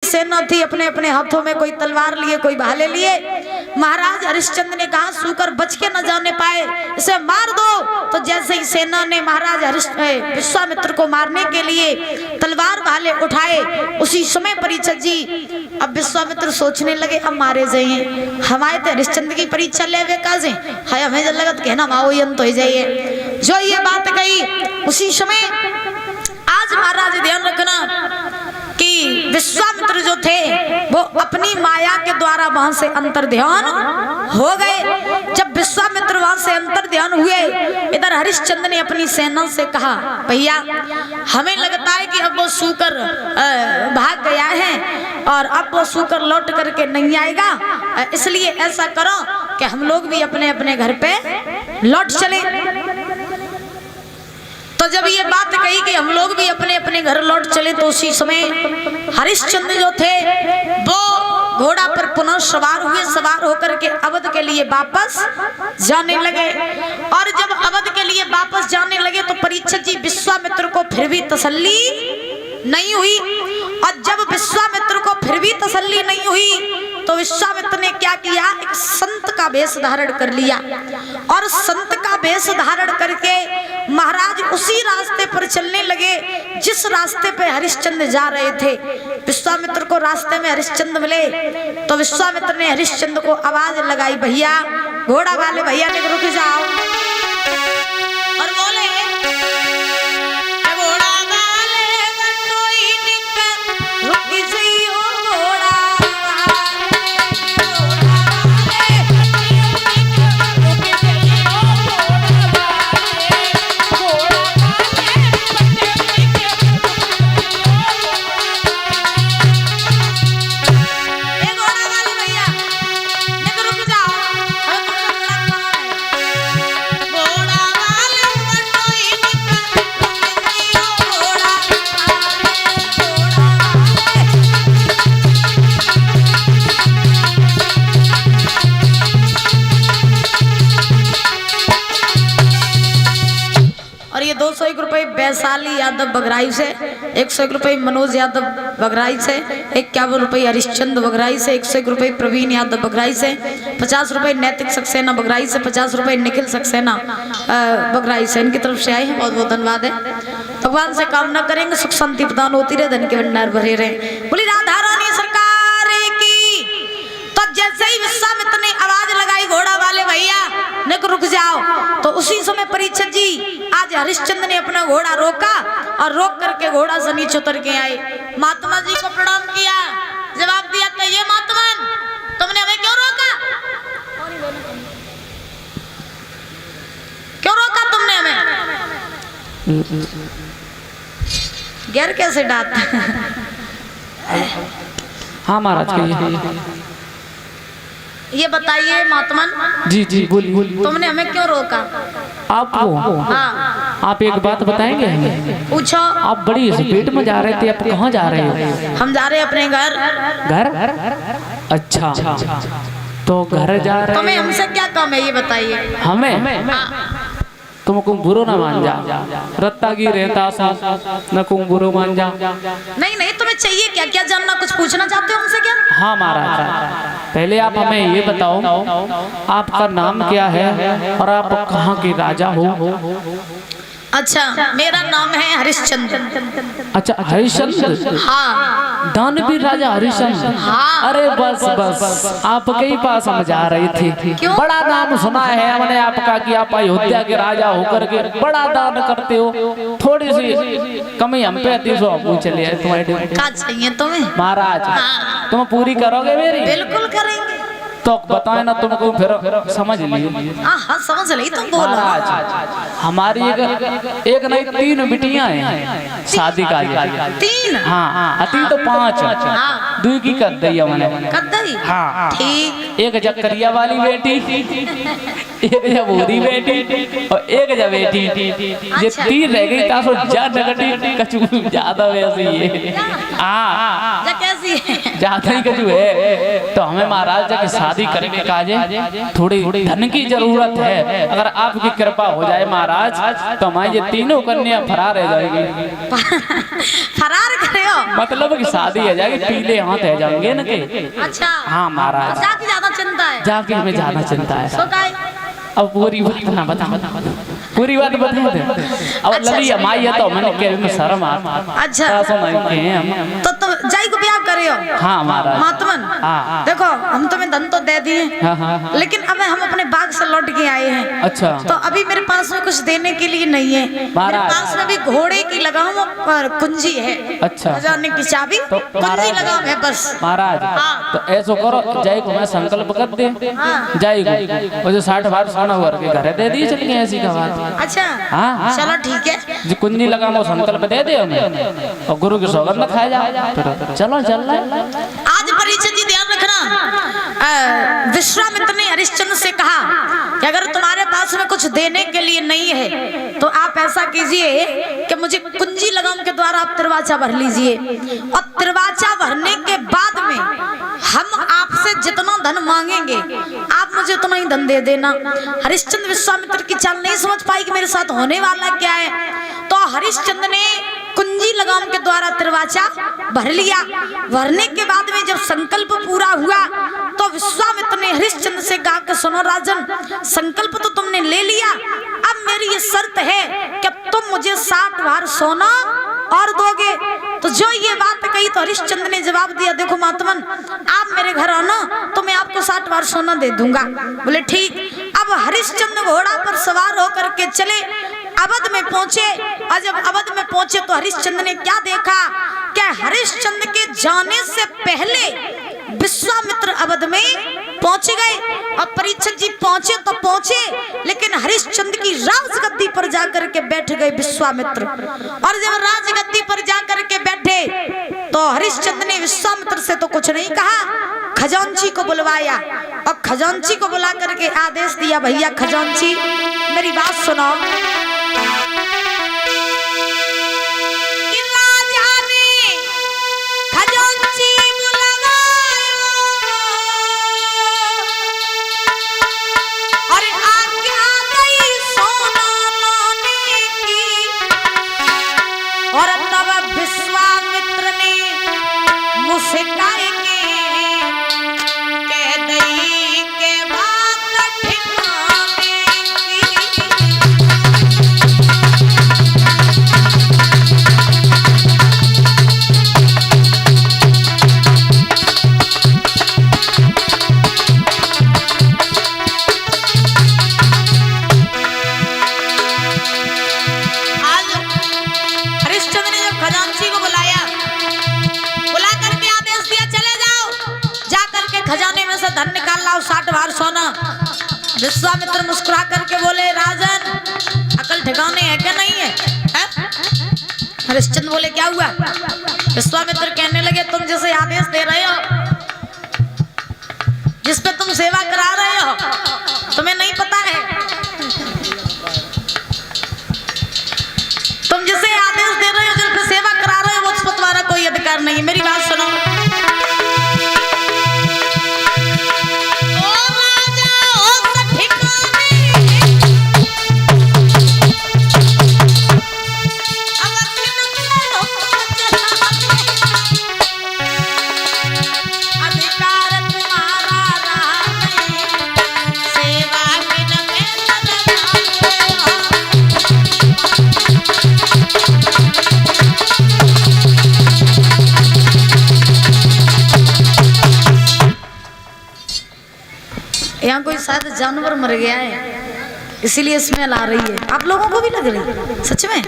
सेना थी, अपने अपने हाथों में कोई तलवार लिए, कोई भाले लिए। महाराज हरिश्चंद्र ने कहा सूकर बच के न जाने पाए, इसे मार दो। तो जैसे ही सेना ने महाराज विश्वामित्र को मारने के लिए तलवार भाले उठाए, उसी समय परीक्षित जी अब विश्वामित्र सोचने लगे अब मारे जाइए, हमारे तो हरिश्चंद्र की परीक्षा ले वे काजे हाय हमें जब लगत कहना माओ अंत हो जाइए। जो ये बात कही उसी समय आज महाराज ध्यान रखना कि विश्वामित्र जो थे वो अपनी माया के द्वारा वहां से अंतर ध्यान हो गए। जब विश्वामित्र वहां से अंतर ध्यान हुए, इधर हरिश्चंद्र ने अपनी सेना से कहा भैया हमें लगता है कि अब वो सूकर भाग गया है और अब वो सूकर लौट करके नहीं आएगा, इसलिए ऐसा करो कि हम लोग भी अपने अपने घर पे लौट चले। तो जब ये बात कही कि हम लोग भी अपने अपने घर लौट चले, तो उसी समय हरिश्चंद्र जो थे वो घोड़ा पर पुनः सवार हुए। सवार होकर के अवध के लिए वापस जाने लगे। और जब अवध के लिए वापस जाने लगे तो परीक्षित जी विश्वामित्र को फिर भी तसल्ली नहीं हुई। और जब विश्वामित्र को फिर भी तसल्ली नहीं हुई तो विश्वामित्र ने क्या किया, एक संत का वेश धारण कर लिया। और संत का वेश धारण करके महाराज उसी रास्ते पर चलने लगे जिस रास्ते पे हरिश्चंद्र जा रहे थे। विश्वामित्र को रास्ते में हरिश्चंद्र मिले तो विश्वामित्र ने हरिश्चंद्र को आवाज लगाई, भैया घोड़ा वाले भैया ने रुक जाओ। और बोले और ये 201 रुपये वैशाली यादव बगराई से, 101 रुपये मनोज यादव बगराई से, 51 रुपये हरिश्चंद्र बगराई से, 101 रुपये प्रवीण यादव बगराई से, 50 रुपये नैतिक सक्सेना बगराई से, 50 रुपये निखिल सक्सेना बगराई से, इनकी तरफ से आए हैं। बहुत बहुत धन्यवाद है। भगवान से कामना करेंगे सुख शांति प्रदान होती रहे, धन के भंडार भरे रहे। बोली राधा रानी सरकार की। तो जैसे ही विश्वामित्र ने आवाज लगाई घोड़ा वाले भैया ने रुक जाओ, तो उसी समय परीक्षित जी आज हरिश्चंद्र ने अपना घोड़ा रोका और रोक करके घोड़ा से नीचे उतर के आए। महात्मा जी को प्रणाम किया, जवाब दिया कहिए महात्मन तुमने हमें क्यों रोका, क्यों रोका तुमने हमें? गैर कैसे डांटता। हाँ महाराज ये बताइए महात्मन। जी जी बोलिए। तुमने हमें क्यों रोका? आपको? हाँ। आप एक बात बताएंगे हमें? पूछो। आप बड़ी स्पीड में जा रहे थे, आप कहाँ जा रहे हो? हम जा रहे हैं अपने घर। घर? अच्छा तो घर जा रहे। तुम्हें हमसे क्या काम है ये बताइए? हमें तुमको बुरो ना मान जा, रत्ता की रहता न कुम बुरो मान जा। नहीं नहीं, तुम्हें चाहिए क्या, क्या जानना, कुछ पूछना चाहते हो हमसे क्या? हाँ महाराज, पहले आप हमें ये बताओ आपका नाम क्या है और आप कहाँ के राजा हो? अच्छा मेरा नाम है हरिश्चंद्र। अच्छा हरिश्चंद्र? हाँ। दानवीर राजा हरिश्चंद्र? हाँ। अरे बस बस आपके ही पास हम जा रहे थे। क्यों? बड़ा नाम सुना है हमने आपका कि आप अयोध्या के राजा होकर के बड़ा दान करते हो, थोड़ी सी कमी हम पे आती है पूछ लिया तुम्हारे। क्या चाहिए तुम्हें महाराज? हाँ। तुम पूरी करोगे मेरी? बिल्कुल करेंगे। तो बताए ना तुमको फिर समझ लिए। हाँ समझ ली, तुम बोलो। महाराज हमारी एक नहीं 3 बिटियां हैं शादी का। 3? हाँ तीन तो 5। हाँ। 2 की कर दी मैंने। कद्दई? हाँ ठीक। एक जकरिया वाली बेटी, एक जबूरी बेटी और एक जब बेटी। ये 3 रह गई तासो जा नगटी कछु ज्यादा वैसी है। हाँ कैसी है? ज्यादा ही कजू है तो हमें महाराज की शादी करके काजे थोड़ी धन की जरूरत है। अगर आपकी कृपा हो जाए महाराज तो हमारी ये तीनों कन्या फरार रह जाएगी। फरार करे हो मतलब की शादी हो जाएगी, पीले हाथ रह जाएंगे न के। अच्छा हाँ महाराज, जाके ज्यादा चिंता है, जाके हमें ज्यादा चिंता है। सो काय अब पूरी बात ना बता पूरी बात बता दे। अब लली माई है तो मैंने के में शर्म आ। अच्छा हम तो जाई को ब्याह करे हो। हाँ महाराज महात्मन हाँ। देखो हम तुम्हें धन तो दे दिए हाँ। लेकिन अब हम अपने बाग से लौट के आए हैं। अच्छा तो अभी मेरे पास में कुछ देने के लिए नहीं है। मेरे पास में भी घोड़े की लगाम और कुंजी है। अच्छा खजाने की चाबी तो कुंजी लगाम है बस महाराज। हाँ। तो ऐसा करो जाई को मैं संकल्प कर दे जाई को और जो 60 बार सोना हुआ के घर दे दिए चल गए ऐसी का बात। अच्छा हाँ चलो ठीक है जो कुंजी लगा वो संकल्प दे दे हमें और गुरु की सौगंध खाए जा। चलो चल रहा। आज परीक्षित जी ध्यान रखना, विश्वामित्र ने हरिश्चंद्र से कहा कि अगर तुम्हारे पास में कुछ देने के लिए नहीं है तो आप ऐसा कीजिए कि मुझे कुंजी लगाम के द्वारा आप तिरवाचा भर लीजिए और तिरवाचा भरने के बाद में हम आपसे जितना धन मांगेंगे आप मुझे उतना ही धन दे देना। हरिश्चंद्र विश्वामित्र की चाल नहीं समझ पाई कि मेरे साथ होने वाला क्या है। तो हरिश्चंद्र ने कुंजी लगाम के द्वारा तिरवाचा भर लिया। भरने के बाद में जब संकल्प पूरा हुआ तो विश्वामित्र ने हरिश्चंद्र से कहा कि सुनो राजन, संकल्प तो तुमने ले लिया, अब मेरी ये शर्त है कि तुम मुझे 60 बार सोना और दोगे। तो जो ये बात कही तो हरिश्चंद्र ने जवाब दिया, देखो महात्मन आप मेरे घर आना तो मैं आपको 60 बार सोना दे दूंगा। बोले ठीक। अब हरिश्चंद्र घोड़ा पर सवार होकर के चले, अवध में पहुंचे और जब अवध में पहुंचे तो हरिश्चंद्र ने क्या देखा कि हरिश्चंद्र के जाने से पहले विश्वामित्र अवध में पहुंच गए और परीक्षित जी पहुंचे तो पहुंचे लेकिन हरिश्चंद्र की राजगद्दी पर जाकर के बैठ गए विश्वामित्र। और जब राजगद्दी पर जाकर के बैठे तो हरिश्चंद्र ने विश्वामित्र से तो कुछ नहीं कहा, खजांची को बुलवाया और खजांची को बुला करके आदेश दिया, भैया खजांची मेरी बात सुनो। और तब विश्वामित्र ने मुझसे कहे के दई के बात ठिकाने खजाने में से धन निकाल लाओ 60 बार सोना। विश्वामित्र मुस्कुरा करके बोले, राजन अकल ठिकाने है क्या नहीं है? हरिश्चंद्र बोले क्या हुआ? विश्वामित्र कहने लगे तुम जैसे आदेश दे रहे हो, जिस पे तुम सेवा करा रहे हो, तुम्हें नहीं पता है? तुम जिसे आदेश दे रहे हो, जिस पे सेवा करा रहे हो, उस पर तुम्हारा कोई अधिकार नहीं है। मेरी बात सुनो। यहाँ कोई शायद जानवर मर गया है इसीलिए स्मेल आ रही है। आप लोगों को भी लग रही है? सच में